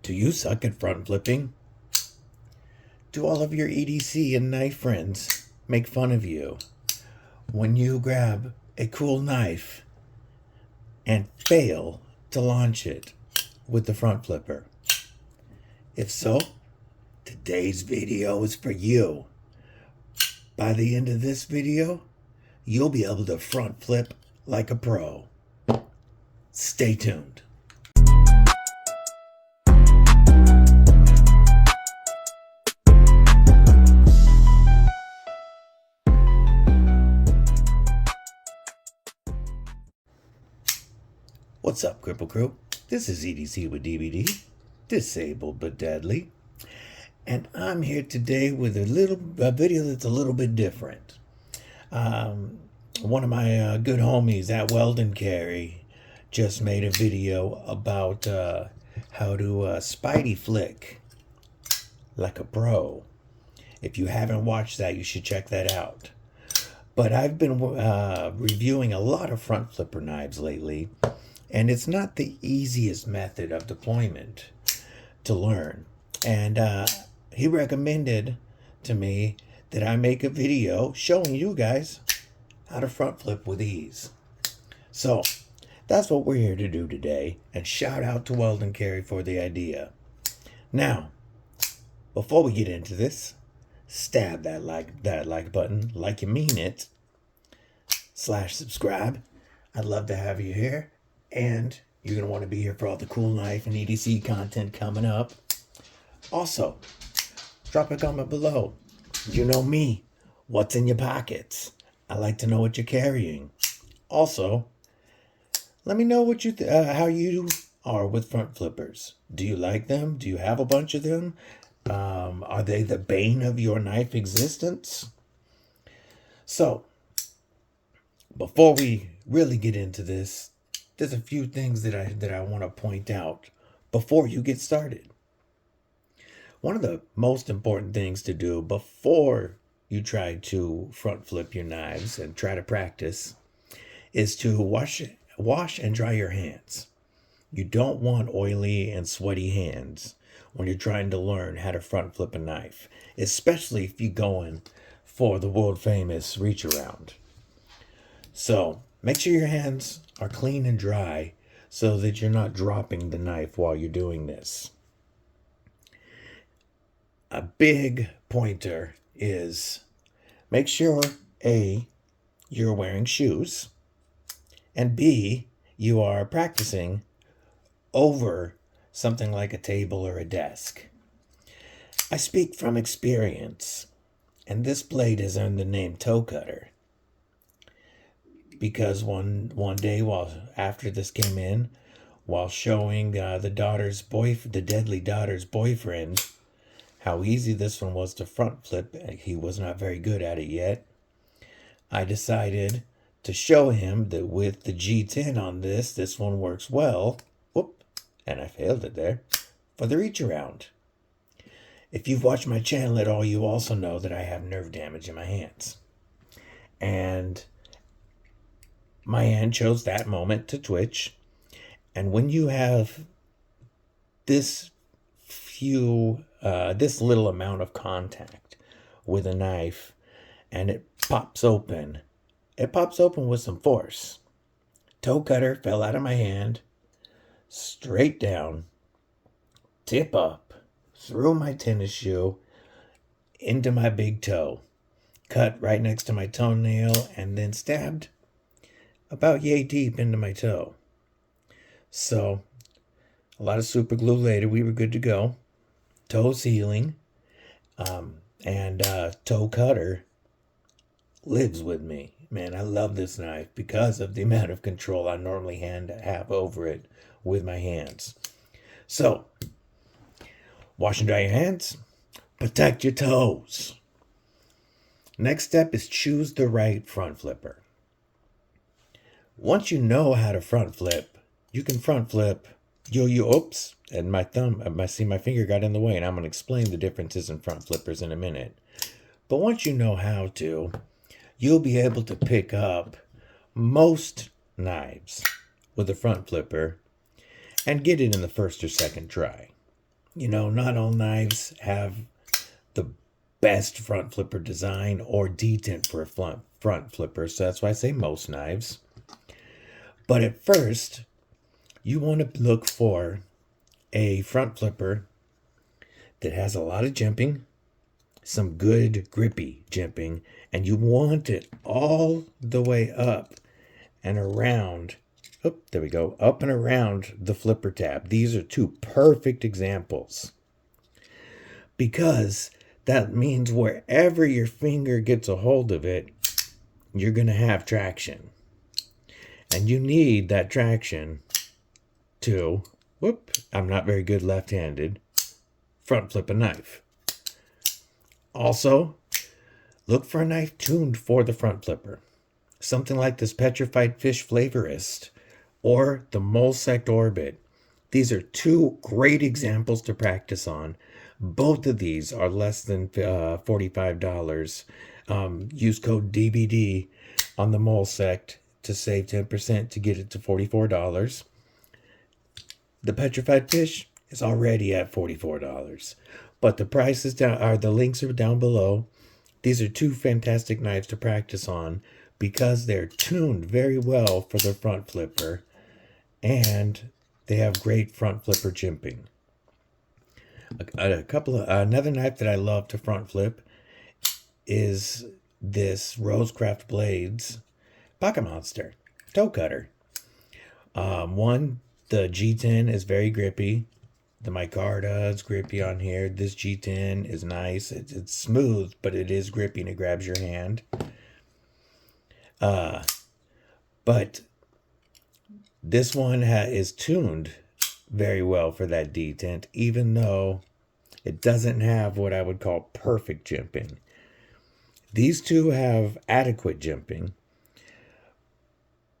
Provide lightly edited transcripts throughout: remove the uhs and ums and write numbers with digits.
Do you suck at front flipping? Do all of your EDC and knife friends make fun of you when you grab a cool knife and fail to launch it with the front flipper? If so, today's video is for you. By the end of this video, you'll be able to front flip like a pro. Stay tuned. What's up, Cripple Crew? This is EDC with DBD, disabled but deadly, and I'm here today with a video that's a little bit different. One of my good homies at Weldon Carry just made a video about how to Spidey Flick like a pro. If you haven't watched that, you should check that out. But I've been reviewing a lot of front flipper knives lately, and it's not the easiest method of deployment to learn. And he recommended to me that I make a video showing you guys how to front flip with ease. So that's what we're here to do today, and shout out to Weldon Carry for the idea. Now, before we get into this, stab that like button like you mean it, /subscribe. I'd love to have you here. And you're going to want to be here for all the cool knife and EDC content coming up. Also, drop a comment below. You know me. What's in your pockets? I like to know what you're carrying. Also, let me know what how you are with front flippers. Do you like them? Do you have a bunch of them? Are they the bane of your knife existence? So, before we really get into this, there's a few things that I want to point out before you get started. One of the most important things to do before you try to front flip your knives and try to practice is to wash and dry your hands. You don't want oily and sweaty hands when you're trying to learn how to front flip a knife, especially if you're going for the world famous Reacharound. So make sure your hands are clean and dry so that you're not dropping the knife while you're doing this. A big pointer is make sure A, you're wearing shoes, and B, you are practicing over something like a table or a desk. I speak from experience, and this blade has earned the name toe cutter. Because one day, after this came in, while showing the deadly daughter's boyfriend how easy this one was to front flip, he was not very good at it yet, I decided to show him that with the G10 on this one works well. Whoop, and I failed it there, for the Reacharound. If you've watched my channel at all, you also know that I have nerve damage in my hands. And my hand chose that moment to twitch. And when you have this little amount of contact with a knife and it pops open with some force. Toe cutter fell out of my hand, straight down, tip up, through my tennis shoe, into my big toe, cut right next to my toenail, and then stabbed about yay deep into my toe. So, a lot of super glue later, we were good to go. Toe's healing, and toe cutter lives with me. Man, I love this knife because of the amount of control I normally have over it with my hands. So, wash and dry your hands, protect your toes. Next step is choose the right front flipper. Once you know how to front flip, you can front flip oops, and my finger got in the way, and I'm going to explain the differences in front flippers in a minute. But once you know how to, you'll be able to pick up most knives with a front flipper and get it in the first or second try. You know, not all knives have the best front flipper design or detent for a front flipper, so that's why I say most knives. But at first, you want to look for a front flipper that has a lot of jimping, some good grippy jimping, and you want it all the way up and around. Oh, there we go. Up and around the flipper tab. These are two perfect examples, because that means wherever your finger gets a hold of it, you're going to have traction. And you need that traction to, I'm not very good left-handed, front flip a knife. Also, look for a knife tuned for the front flipper. Something like this Petrified Fish Flavorist or the Molsect Orbit. These are two great examples to practice on. Both of these are less than $45. Use code DBD on the Molsect to save 10% to get it to $44. The Petrified Fish is already at $44. But the prices the links are down below. These are two fantastic knives to practice on because they're tuned very well for the front flipper, and they have great front flipper jimping. Another knife that I love to front flip is this Rosecraft Blades Pocket Monster toe cutter. The G10 is very grippy. The micarta is grippy on here. This G10 is nice. It's smooth, but it is grippy and it grabs your hand. But this one is tuned very well for that detent, even though it doesn't have what I would call perfect jimping. These two have adequate jimping.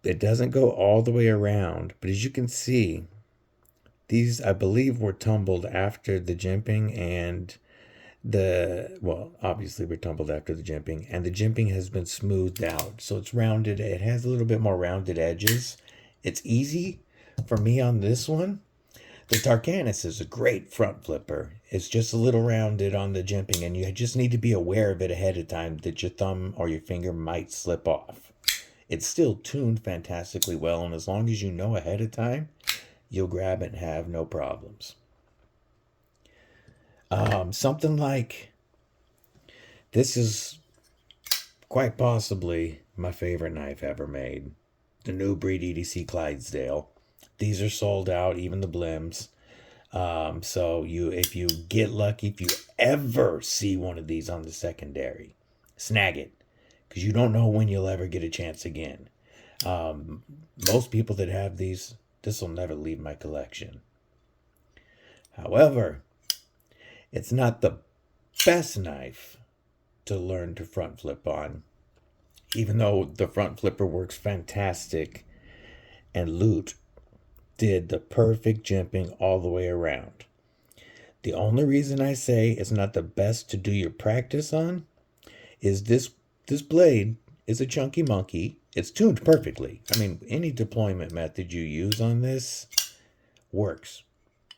It doesn't go all the way around, but as you can see, these, I believe, were tumbled after the jimping, and obviously were tumbled after the jimping, and the jimping has been smoothed out. So it's rounded. It has a little bit more rounded edges. It's easy for me on this one. The Tarkanis is a great front flipper. It's just a little rounded on the jimping, and you just need to be aware of it ahead of time that your thumb or your finger might slip off. It's still tuned fantastically well, and as long as you know ahead of time, you'll grab it and have no problems. Something like this is quite possibly my favorite knife ever made. The New Breed EDC Clydesdale. These are sold out, even the blims. So if you get lucky, if you ever see one of these on the secondary, snag it, because you don't know when you'll ever get a chance again. Most people that have these, this will never leave my collection. However, it's not the best knife to learn to front flip on, even though the front flipper works fantastic and Loot did the perfect jimping all the way around. The only reason I say it's not the best to do your practice on is this blade is a chunky monkey. It's tuned perfectly. I mean, any deployment method you use on this works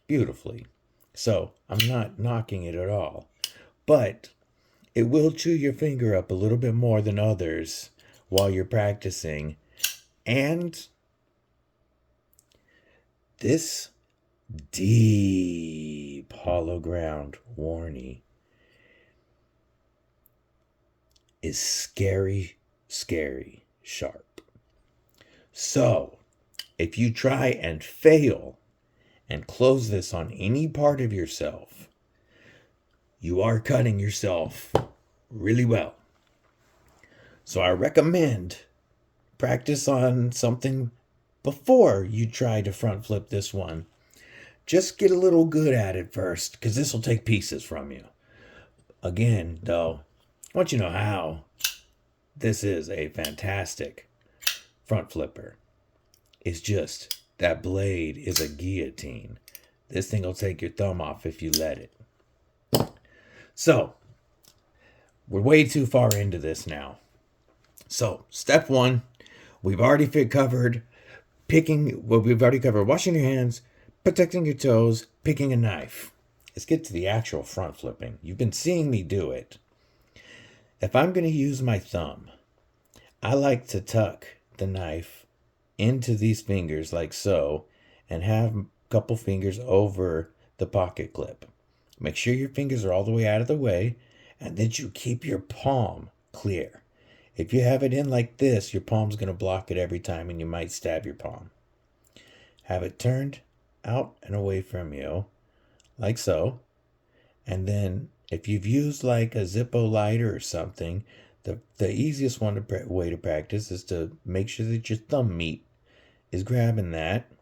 beautifully. So I'm not knocking it at all. But it will chew your finger up a little bit more than others while you're practicing. And this deep hollow ground warny is scary sharp. So if you try and fail and close this on any part of yourself, you are cutting yourself really well. So I recommend practice on something before you try to front flip this one. Just get a little good at it first, because this will take pieces from you. Again, though, I want you to know how this is a fantastic front flipper. It's just that blade is a guillotine. This thing will take your thumb off if you let it. So, we're way too far into this now. So, step one, we've already covered washing your hands, protecting your toes, picking a knife. let's get to the actual front flipping. You've been seeing me do it. If I'm going to use my thumb, I like to tuck the knife into these fingers like so and have a couple fingers over the pocket clip. Make sure your fingers are all the way out of the way and that you keep your palm clear. If you have it in like this, your palm's going to block it every time and you might stab your palm. Have it turned out and away from you like so. And then if you've used like a Zippo lighter or something, the easiest way to practice is to make sure that your thumb meat is grabbing that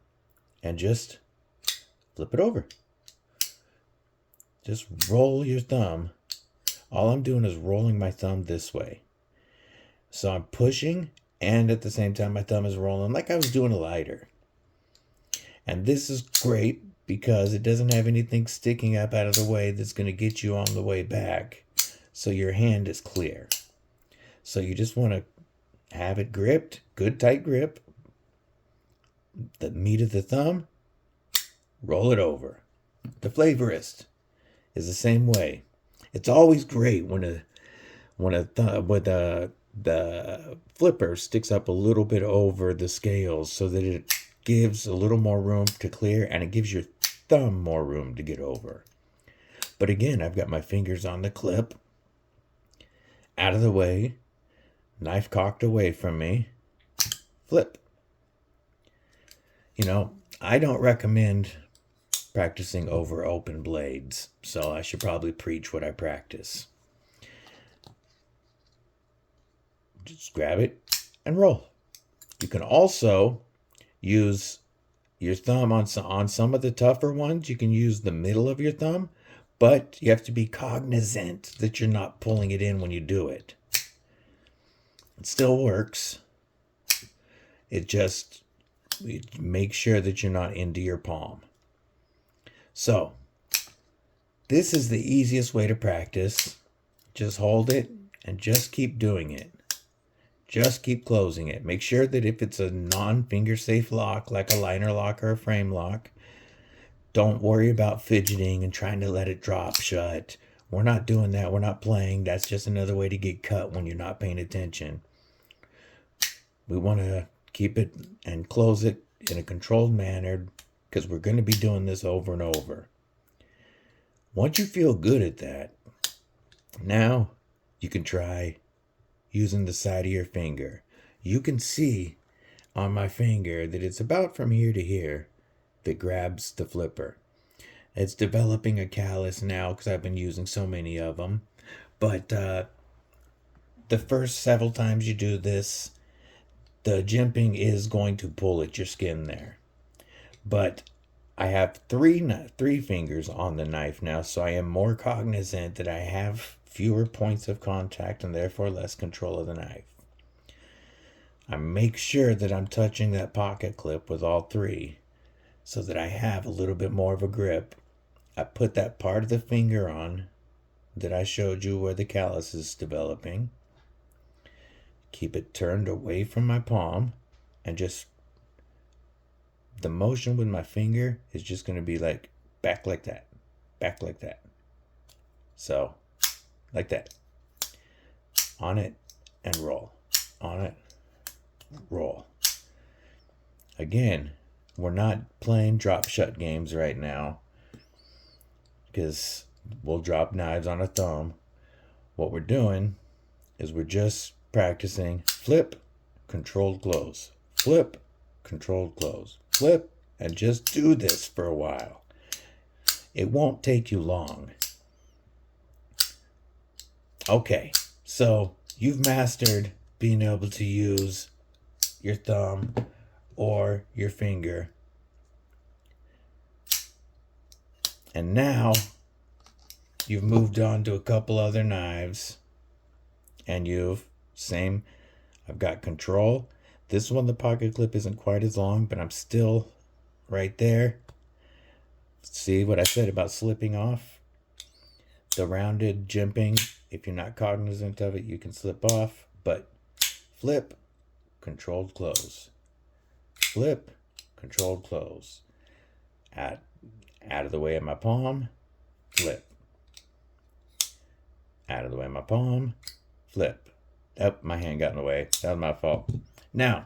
and just flip it over. Just roll your thumb. All I'm doing is rolling my thumb this way. So I'm pushing and at the same time my thumb is rolling like I was doing a lighter. And this is great because it doesn't have anything sticking up out of the way that's going to get you on the way back. So your hand is clear. So you just want to have it gripped, good tight grip. The meat of the thumb, roll it over. The flavorist is the same way. It's always great when the flipper sticks up a little bit over the scales so that it gives a little more room to clear and it gives your thumb more room to get over. But again, I've got my fingers on the clip, out of the way, knife cocked away from me, flip. You know, I don't recommend practicing over open blades, so I should probably preach what I practice. Just grab it and roll. You can also use your thumb on some of the tougher ones. You can use the middle of your thumb, but you have to be cognizant that you're not pulling it in when you do it. It still works. Make sure that you're not into your palm. So, this is the easiest way to practice. Just hold it and just keep doing it. Just keep closing it. Make sure that if it's a non-finger safe lock, like a liner lock or a frame lock, don't worry about fidgeting and trying to let it drop shut. We're not doing that. We're not playing. That's just another way to get cut when you're not paying attention. We want to keep it and close it in a controlled manner because we're going to be doing this over and over. Once you feel good at that, now you can try using the side of your finger. You can see on my finger that it's about from here to here that grabs the flipper. It's developing a callus now because I've been using so many of them. But the first several times you do this, the jimping is going to pull at your skin there. But I have three fingers on the knife now, so I am more cognizant that I have fewer points of contact and therefore less control of the knife. I make sure that I'm touching that pocket clip with all three so that I have a little bit more of a grip. I put that part of the finger on that I showed you where the callus is developing. Keep it turned away from my palm and just the motion with my finger is just going to be like back like that, back like that. So, like that. On it and roll. On it, roll. Again, we're not playing drop shut games right now because we'll drop knives on a thumb. What we're doing is we're just practicing flip, controlled close, flip, controlled close, flip, and just do this for a while. It won't take you long. Okay, so you've mastered being able to use your thumb or your finger. And now you've moved on to a couple other knives and I've got control. This one, the pocket clip isn't quite as long, but I'm still right there. See what I said about slipping off? The rounded jimping, if you're not cognizant of it, you can slip off, but flip, controlled close. Flip, controlled close. Out of the way of my palm, flip. Out of the way of my palm, flip. Oh, my hand got in the way. That was my fault. Now,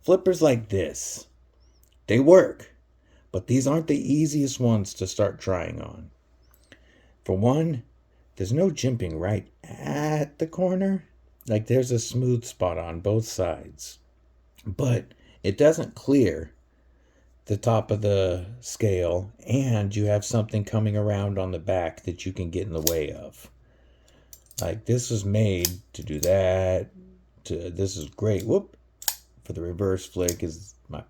flippers like this, they work, but these aren't the easiest ones to start trying on. For one, there's no jimping right at the corner. Like there's a smooth spot on both sides, but it doesn't clear the top of the scale, and you have something coming around on the back that you can get in the way of. Like this was made to do that. This is great. Whoop. For the reverse flick is my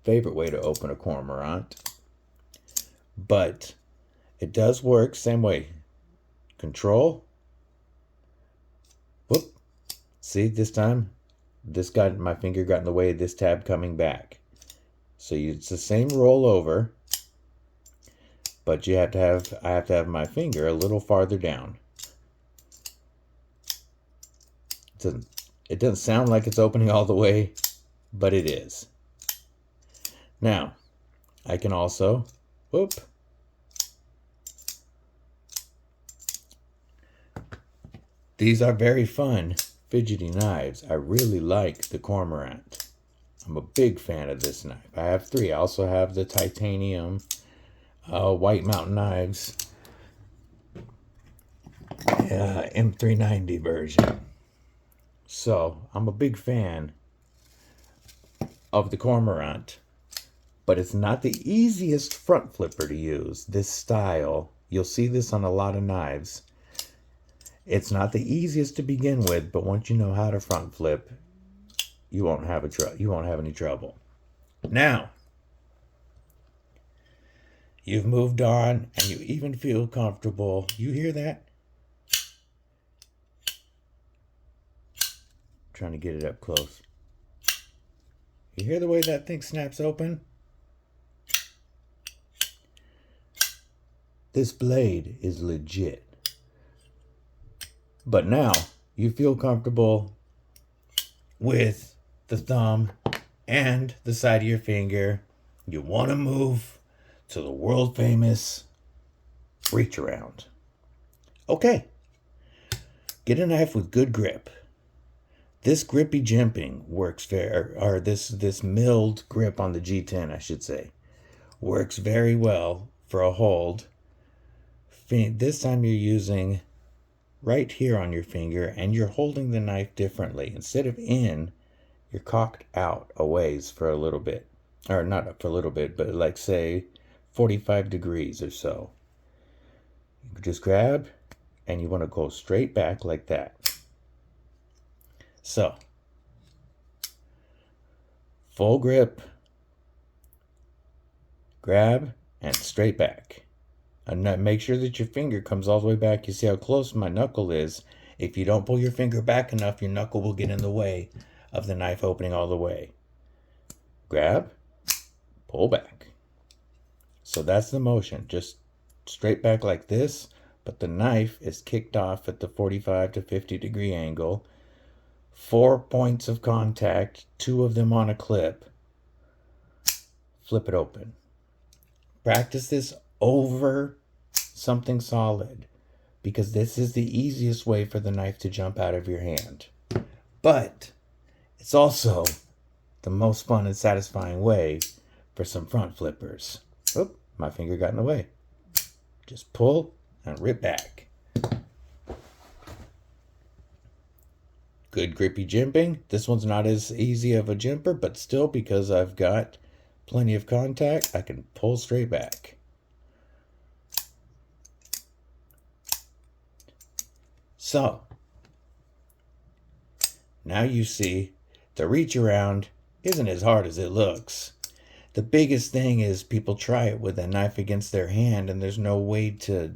favorite way to open a cormorant. But it does work same way. Control. Whoop. See, this time my finger got in the way of this tab coming back. So it's the same roll over, but I have to have my finger a little farther down. It doesn't sound like it's opening all the way, but it is. Now, I can also, whoop. These are very fun fidgety knives. I really like the Cormorant. I'm a big fan of this knife. I have 3. I also have the titanium White Mountain Knives M390 version. So I'm a big fan of the Cormorant, but it's not the easiest front flipper to use. This style, you'll see this on a lot of knives. It's not the easiest to begin with, but once you know how to front flip, you won't have any trouble. Now, you've moved on and you even feel comfortable. You hear that? Trying to get it up close. You hear the way that thing snaps open? This blade is legit. But now you feel comfortable with the thumb and the side of your finger. You want to move to the world famous Reacharound. Okay. Get a knife with good grip. This grippy jimping works this milled grip on the G10, I should say, works very well for a hold. This time you're using right here on your finger, and you're holding the knife differently. Instead of in, you're cocked out a ways for a little bit. Or not for a little bit, but like say 45 degrees or so. You just grab, and you want to go straight back like that. So, full grip, grab, and straight back. And make sure that your finger comes all the way back. You see how close my knuckle is. If you don't pull your finger back enough, your knuckle will get in the way of the knife opening all the way. Grab, pull back. So that's the motion. Just straight back like this, but the knife is kicked off at the 45 to 50 degree angle. 4 points of contact, 2 of them on a clip. Flip it open. Practice this over something solid, because this is the easiest way for the knife to jump out of your hand. But it's also the most fun and satisfying way for some front flippers. Oop, my finger got in the way. Just pull and rip back. Good grippy jimping. This one's not as easy of a jimper, but still, because I've got plenty of contact, I can pull straight back. So, now you see the Reacharound isn't as hard as it looks. The biggest thing is people try it with a knife against their hand, and there's no way to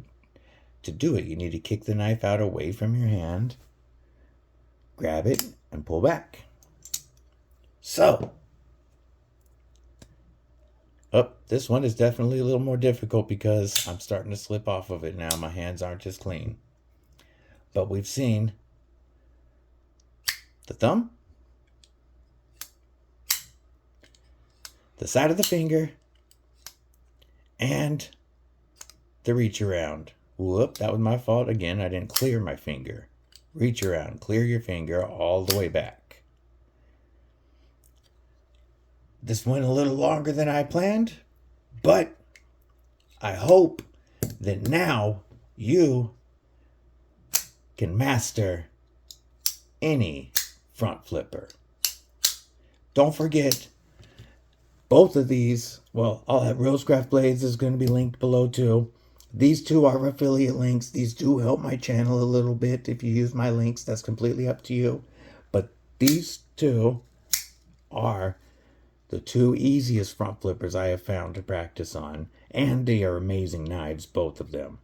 do it. You need to kick the knife out away from your hand, grab it, and pull back. So, this one is definitely a little more difficult because I'm starting to slip off of it now. My hands aren't as clean. But we've seen the thumb, the side of the finger, and the Reacharound. Whoop, that was my fault. Again, I didn't clear my finger. Reacharound, clear your finger all the way back. This went a little longer than I planned, but I hope that now you can master any front flipper. Don't forget, both of these, well, all that Rosecraft Blades is going to be linked below too. These two are affiliate links. These do help my channel a little bit. If you use my links, that's completely up to you. But these two are the two easiest front flippers I have found to practice on. And they are amazing knives, both of them.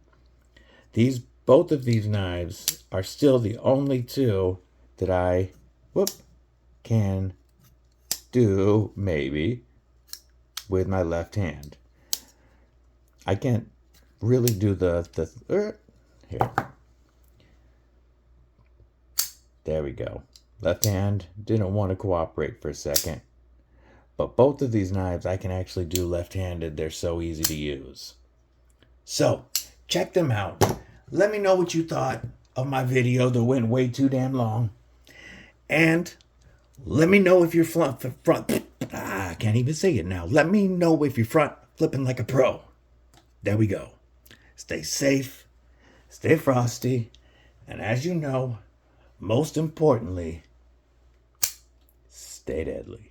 Both of these knives are still the only two that I can do, maybe, with my left hand. I can't really do here. There we go. Left hand didn't want to cooperate for a second. But both of these knives I can actually do left-handed. They're so easy to use. So, check them out. Let me know what you thought of my video that went way too damn long. And let me know if you're I can't even say it now. Let me know if you're front flipping like a pro. There we go. Stay safe, stay frosty, and as you know, most importantly, stay deadly.